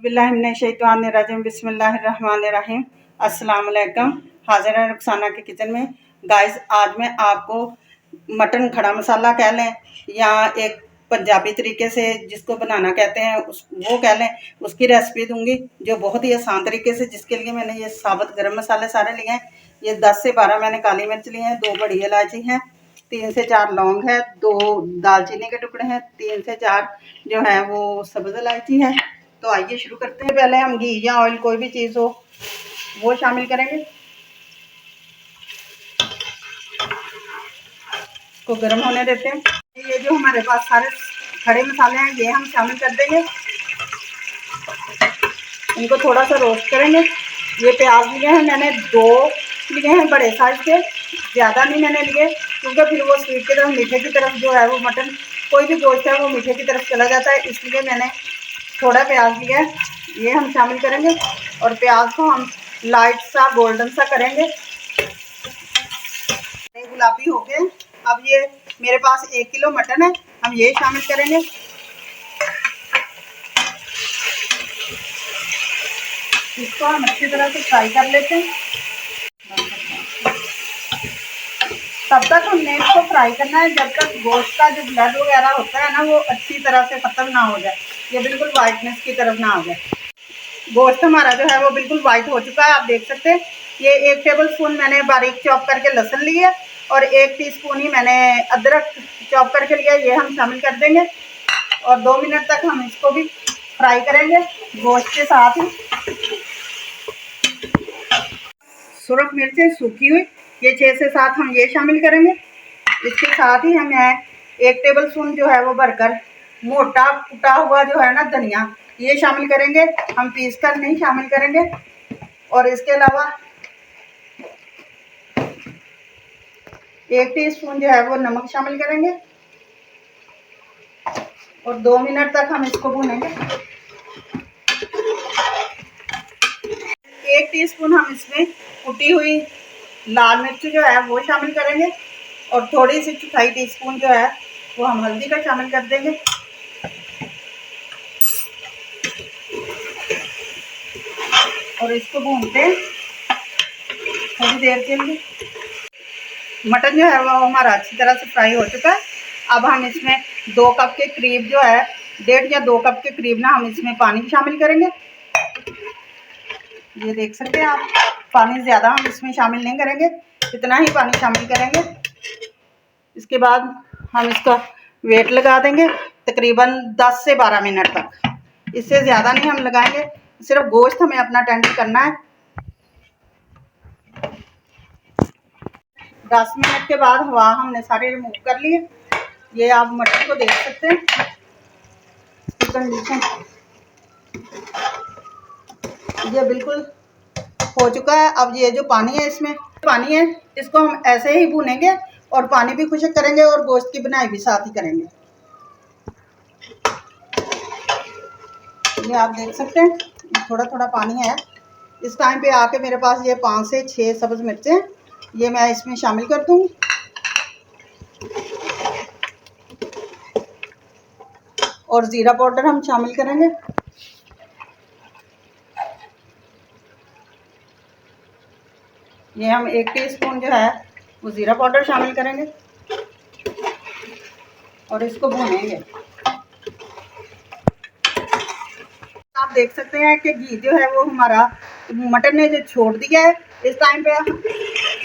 बिस्मिल्लाहिर्रहमानिर्रहीम बिस्मिल्लाहिर्रहमानिर्रहीम। अस्सलाम वालेकुम। हाजिर है रुखसाना के किचन में। गाइस, आज मैं आपको मटन खड़ा मसाला कह लें या एक पंजाबी तरीके से जिसको बनाना कहते हैं वो कह लें, उसकी रेसिपी दूंगी जो बहुत ही आसान तरीके से, जिसके लिए मैंने ये साबुत गरम मसाले सारे लिए हैं। ये 10 से 12 मैंने काली मिर्च लिए हैं, 2 बड़ी इलायची हैं, 3 से 4 लौंग है, 2 दालचीनी के टुकड़े हैं, 3 से 4 जो है वो सब्ज़ इलायची है। तो आइए शुरू करते हैं। पहले हम घी या ऑयल कोई भी चीज़ हो वो शामिल करेंगे। इसको गर्म होने देते हैं। ये जो हमारे पास सारे खड़े मसाले हैं ये हम शामिल कर देंगे। इनको थोड़ा सा रोस्ट करेंगे। ये प्याज लिए हैं मैंने 2 लिए हैं बड़े साइज के, ज़्यादा नहीं मैंने लिए, क्योंकि फिर वो स्वीट की तरफ मीठे की तरफ जो है वो मटन कोई भी गोश्त है वो मीठे की तरफ चला जाता है, इसलिए मैंने थोड़ा प्याज लिया है। ये हम शामिल करेंगे और प्याज को हम लाइट सा गोल्डन सा करेंगे। गुलाबी हो गए। अब ये मेरे पास 1 किलो मटन है, हम ये शामिल करेंगे। इसको हम अच्छी तरह से फ्राई कर लेते हैं। तब तक हमने इसको फ्राई करना है जब तक गोश्त का जो ब्लड वगैरह होता है ना वो अच्छी तरह से ख़त्म ना हो जाए, ये बिल्कुल वाइटनेस की तरफ ना आ जाए। गोश्त हमारा जो है वो बिल्कुल वाइट हो चुका है, आप देख सकते हैं। ये 1 टेबल स्पून मैंने बारीक चॉप करके लहसुन लिया और 1 टीस्पून ही मैंने अदरक चॉप करके लिया, ये हम शामिल कर देंगे और 2 मिनट तक हम इसको भी फ्राई करेंगे गोश्त के साथ ही। सुरख मिर्चें सूखी हुई ये 6 से 7 हम ये शामिल करेंगे। इसके साथ ही हमें 1 टेबल स्पून जो है वो भरकर मोटा कुटा हुआ जो है ना धनिया ये शामिल करेंगे, हम पीस कर नहीं शामिल करेंगे। और इसके अलावा 1 टीस्पून जो है वो नमक शामिल करेंगे और 2 मिनट तक हम इसको भूनेंगे। 1 टीस्पून हम इसमें कुटी हुई लाल मिर्च जो है वो शामिल करेंगे और थोड़ी सी 1/4 टीस्पून जो है वो हम हल्दी का शामिल कर देंगे। और इसको भूनते हैं थोड़ी देर के लिए। मटन जो है वो हमारा अच्छी तरह से फ्राई हो चुका है। अब हम इसमें 2 कप के करीब जो है 1.5 या 2 कप के करीब ना हम इसमें पानी शामिल करेंगे। ये देख सकते हैं आप, पानी ज़्यादा हम इसमें शामिल नहीं करेंगे, इतना ही पानी शामिल करेंगे। इसके बाद हम इसका वेट लगा देंगे तकरीबन 10 से 12 मिनट तक, इससे ज़्यादा नहीं हम लगाएंगे, सिर्फ गोश्त हमें अपना टेंडर करना है। 10 मिनट के बाद हवा हमने सारे रिमूव कर लिए। ये आप मटन को देख सकते हैं कंडीशन, ये बिल्कुल हो चुका है। अब ये जो पानी है इसमें पानी है, इसको हम ऐसे ही भूनेंगे और पानी भी खुश्क करेंगे और गोश्त की बनाई भी साथ ही करेंगे। ये आप देख सकते हैं थोड़ा थोड़ा पानी है। इस टाइम पे आके मेरे पास ये 5 से 6 सब्ज़ मिर्चें ये मैं इसमें शामिल कर दूँगी और ज़ीरा पाउडर हम शामिल करेंगे। ये हम 1 टीस्पून जो है वो ज़ीरा पाउडर शामिल करेंगे और इसको भूनेंगे। आप देख सकते हैं कि घी जो है वो हमारा मटन ने जो छोड़ दिया है। इस टाइम पे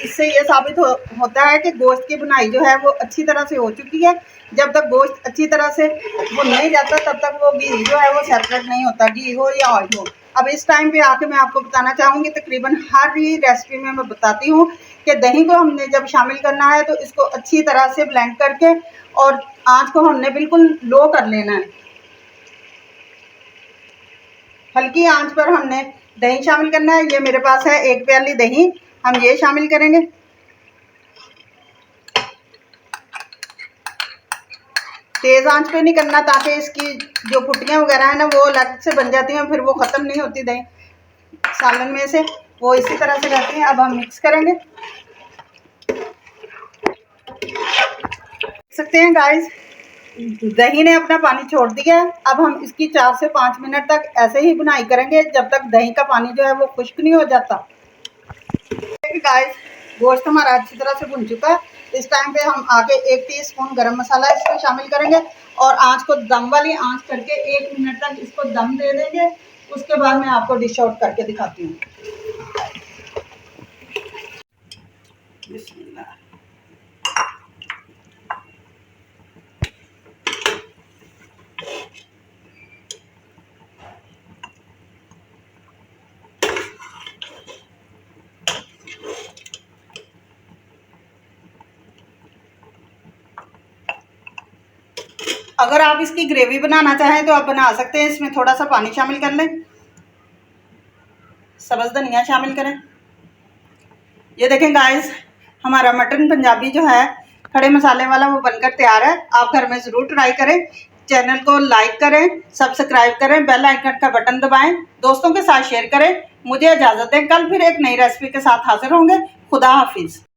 इससे ये साबित होता है कि गोश्त की बुनाई जो है वो अच्छी तरह से हो चुकी है। जब तक गोश्त अच्छी तरह से भुन नहीं जाता तब तक वो घी जो है वो सेपरेट नहीं होता, घी हो या ऑयल हो। अब इस टाइम पे आके मैं आपको बताना चाहूँगी, तकरीबन हर ही रेसिपी में मैं बताती हूँ कि दही को हमने जब शामिल करना है तो इसको अच्छी तरह से ब्लेंड करके और आँच को हमने बिल्कुल लो कर लेना है। हल्की आंच पर हमने दही शामिल करना है। ये मेरे पास है 1 प्याली दही, हम ये शामिल करेंगे। तेज़ आंच पे नहीं करना ताकि इसकी जो फुटियाँ वगैरह है ना वो अलग से बन जाती हैं, फिर वो ख़त्म नहीं होती दही सालन में से, वो इसी तरह से रहती हैं। अब हम मिक्स करेंगे। देख सकते हैं गाइस, दही ने अपना पानी छोड़ दिया है। अब हम इसकी 4 से 5 मिनट तक ऐसे ही बुनाई करेंगे जब तक दही का पानी जो है वो खुश्क नहीं हो जाता। गाइस, गोश्त हमारा अच्छी तरह से भुन चुका है। इस टाइम पे हम आगे 1 टीस्पून गरम मसाला इसमें शामिल करेंगे और आंच को दम वाली आंच करके 1 मिनट तक इसको दम दे देंगे। उसके बाद मैं आपको डिश आउट करके दिखाती हूँ। बिस्मिल्लाह। अगर आप इसकी ग्रेवी बनाना चाहें तो आप बना सकते हैं। इसमें थोड़ा सा पानी शामिल कर लें, सब्ज़ धनिया शामिल करें। ये देखें गाइस, हमारा मटन पंजाबी जो है खड़े मसाले वाला वो बनकर तैयार है। आप घर में ज़रूर ट्राई करें। चैनल को लाइक करें, सब्सक्राइब करें, बेल आइकन का बटन दबाएं, दोस्तों के साथ शेयर करें। मुझे इजाज़त दें, कल फिर एक नई रेसिपी के साथ हाजिर होंगे। खुदा हाफिज़।